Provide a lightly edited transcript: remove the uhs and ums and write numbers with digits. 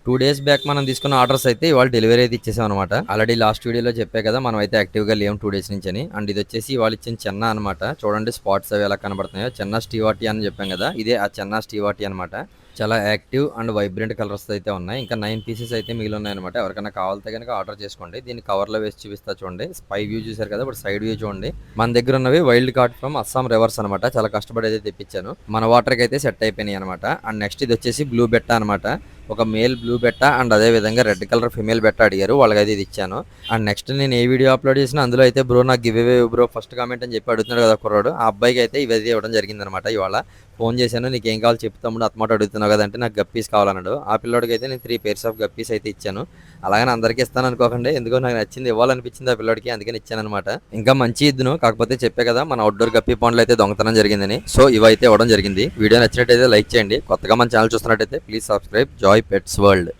2 days back మనం తీసుకున్న orders అయితే ఇవాళ డెలివరీ అయితే ఇచ్చేసాం అనమాట. ఆల్రెడీ లాస్ట్ వీడియోలో చెప్పే కదా మనం అయితే యాక్టివ్గా లేము 2 డేస్ నుంచి అని. అండ్ ఇది వచ్చేసి ఇవాళ ఇచ్చిన చెన్నా అనమాట. చూడండి స్పాట్స్ అవి ఎలా కనబడుతున్నాయో. చెన్నా స్టీవాటి అని చెప్పాం కదా, ఇదే ఆ చెన్నా స్టీవాటి అనమాట. చాలా యాక్టివ్ అండ్ వైబ్రెంట్ కలర్స్ అయితే ఉన్నాయి. ఇంకా 9 పీసెస్ అయితే మిగిలి ఉన్నాయి అనమాట. ఎవరికైనా కావాలితే కనుక ఆర్డర్ చేసుకోండి. దీన్ని కవర్లో వేసి చూపిస్తా చూడండి. పై వ్యూ చూసారు కదా, ఇప్పుడు సైడ్ వ్యూ చూడండి. మన దగ్గర ఉన్నవి wild card from Assam reverse అనమాట. చాలా కష్టపడి అయితే తెప్పించాను. మన వాటర్కి అయితే సెట్ అయిపోయినాయి అనమాట. అండ్ నెక్స్ట్ ఇది వచ్చేసి బ్లూ బెట్ట అనమాట. ఒక మేల్ బ్లూ బెట్ట అండ్ అదే విధంగా రెడ్ కలర్ ఫిమేల్ బెట్ట అడిగారు, వాళ్ళకైతే ఇది ఇచ్చాను. అండ్ నెక్స్ట్ నేను ఏ వీడియో అప్లోడ్ చేసినా అందులో అయితే బ్రో నాకు give away bro first comment అని చెప్పి అడుగుతున్నాడు కదా కుర్రాడు, ఆ అబ్బాయికి అయితే ఇవైతే ఇవ్వడం జరిగింది అనమాట. ఇవాళ ఫోన్ చేశాను, నీకు ఏం కావాలి చెప్తాము అతమాట అడుగుతున్నావు కదంటే నాకు గప్పీస్ కావాలన్నాడు. ఆ పిల్లోడికి అయితే నేను 3 pairs ఆఫ్ గప్పీస్ అయితే ఇచ్చాను. అలాగని అందరికీ ఇస్తాను అనుకోకండి, ఎందుకో నాకు నచ్చింది ఇవ్వాలనిపించింది ఆ పిల్లోడికి, అందుకని ఇచ్చాను అనమాట. ఇంకా మంచి ఇద్దును, కాకపోతే చెప్పే కదా మన అవుట్డోర్ గప్పీ పాండ్లు అయితే దొంగతనం జరిగిందని. సో ఇవైతే ఇవ్వడం జరిగింది. వీడియో నచ్చినట్టయితే లైక్ చేయండి. కొత్తగా మన ఛానల్ చూస్తున్నట్టయితే please subscribe Joy pets world.